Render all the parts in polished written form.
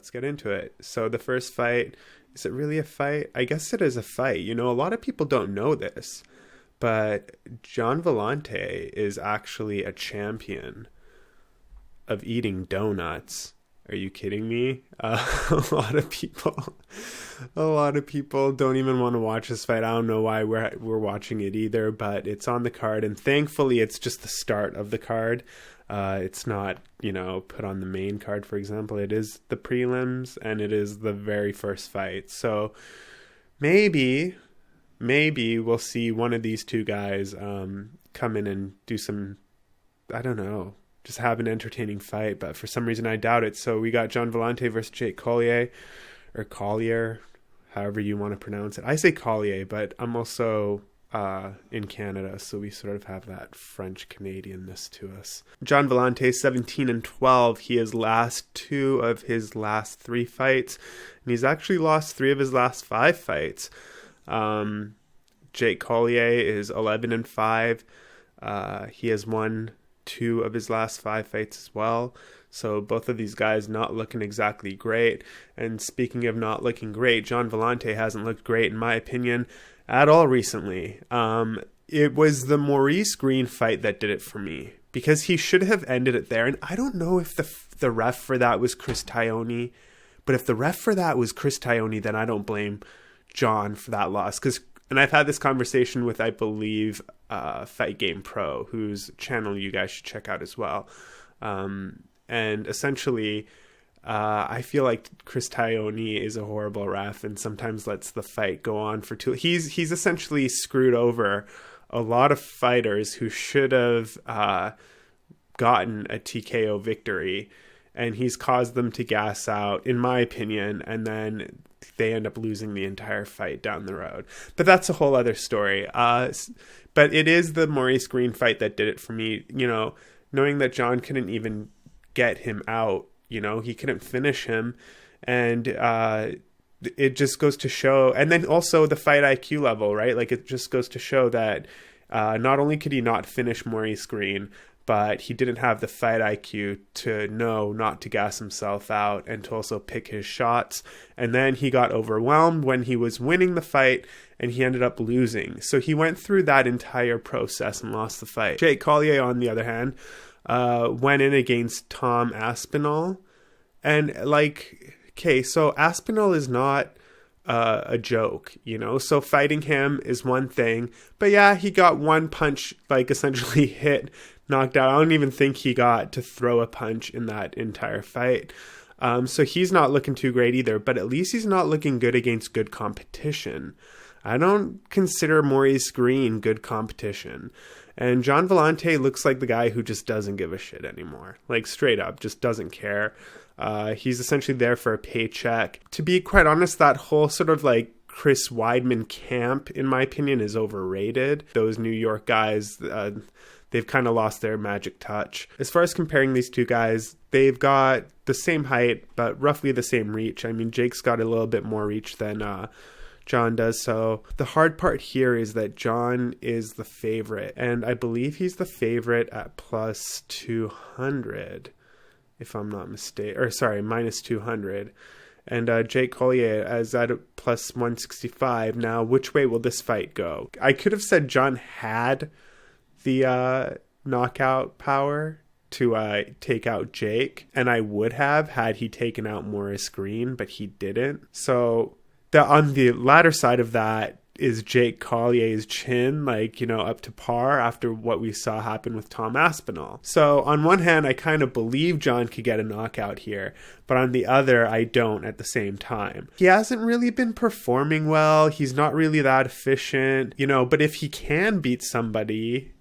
let's get into it. So the first fight, is it really a fight? I guess it is a fight. You know, a lot of people don't know this, but Gian Villante is actually a champion of eating donuts. Are you kidding me? A lot of people don't even want to watch this fight. I don't know why we're watching it either, but it's on the card, and thankfully it's just the start of the card. It's not, put on the main card, for example. It is the prelims, and it is the very first fight. So maybe we'll see one of these two guys come in and do some, I don't know, just have an entertaining fight, but for some reason I doubt it. So we got Gian Villante versus Jake Collier, or Collier, however you want to pronounce it. I say Collier, but I'm also in Canada, so we sort of have that French Canadianness to us. Gian Villante 17-12. He has lost 2 of his last 3 fights, and he's actually lost 3 of his last 5 fights. Jake Collier is 11-5. He has won 2 of his last 5 fights as well. So both of these guys not looking exactly great. And speaking of not looking great, Gian Villante hasn't looked great, in my opinion, at all recently. It was the Maurice Green fight that did it for me, because he should have ended it there. And I don't know if the ref for that was Chris Taioni, but if the ref for that was Chris Taioni, then I don't blame John for that loss. And I've had this conversation with, I believe, FightGame Pro, whose channel you guys should check out as well. And essentially, I feel like Chris Taioni is a horrible ref and sometimes lets the fight go on for too. He's essentially screwed over a lot of fighters who should have gotten a TKO victory, and he's caused them to gas out, in my opinion, and then they end up losing the entire fight down the road. But that's a whole other story. But it is the Maurice Green fight that did it for me, knowing that John couldn't even get him out, he couldn't finish him. And it just goes to show, and then also the fight IQ level, right? Like, it just goes to show that not only could he not finish Maurice Green, but he didn't have the fight IQ to know not to gas himself out and to also pick his shots. And then he got overwhelmed when he was winning the fight, and he ended up losing. So he went through that entire process and lost the fight. Jake Collier, on the other hand, went in against Tom Aspinall. And so Aspinall is not a joke, so fighting him is one thing. But yeah, he got one punch, essentially hit, knocked out. I don't even think he got to throw a punch in that entire fight. So he's not looking too great either, but at least he's not looking good against good competition. I don't consider Maurice Green good competition. And Gian Villante looks like the guy who just doesn't give a shit anymore. Straight up, just doesn't care. He's essentially there for a paycheck. To be quite honest, that whole sort of Chris Weidman camp, in my opinion, is overrated. Those New York guys, they've kind of lost their magic touch. As far as comparing these two guys, they've got the same height, but roughly the same reach. I mean, Jake's got a little bit more reach than John does. So the hard part here is that John is the favorite, and I believe he's the favorite at plus 200, if I'm not mistaken. Or sorry, minus 200. And Jake Collier is at plus 165. Now, which way will this fight go? I could have said John had the knockout power to take out Jake, and I would have had he taken out Maurice Green, but he didn't. So on the latter side of that is Jake Collier's chin, up to par after what we saw happen with Tom Aspinall. So on one hand, I kind of believe John could get a knockout here, but on the other, I don't at the same time. He hasn't really been performing well. He's not really that efficient, but if he can beat somebody,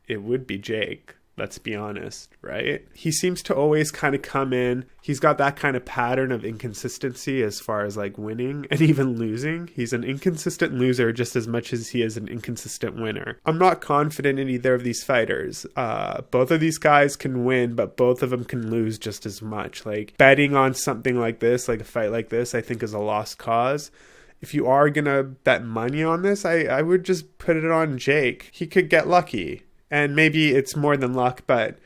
it would be Jake. Let's be honest, right? He seems to always kind of come in. He's got that kind of pattern of inconsistency as far as winning and even losing. He's an inconsistent loser just as much as he is an inconsistent winner. I'm not confident in either of these fighters. Both of these guys can win, but both of them can lose just as much. Betting on something like this, a fight like this, I think is a lost cause. If you are going to bet money on this, I would just put it on Jake. He could get lucky. And maybe it's more than luck, but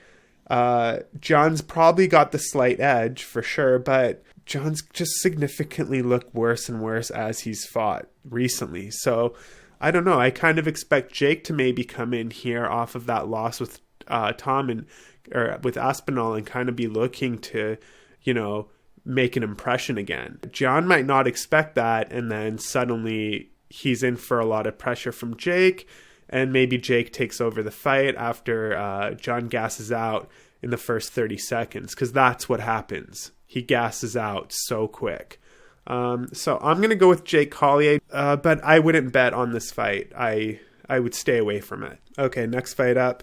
John's probably got the slight edge for sure. But John's just significantly looked worse and worse as he's fought recently. So I don't know. I kind of expect Jake to maybe come in here off of that loss with with Aspinall and kind of be looking to, make an impression again. John might not expect that, and then suddenly he's in for a lot of pressure from Jake, and maybe Jake takes over the fight after John gasses out in the first 30 seconds, because that's what happens. He gasses out so quick. So I'm going to go with Jake Collier, but I wouldn't bet on this fight. I would stay away from it. Okay, next fight up.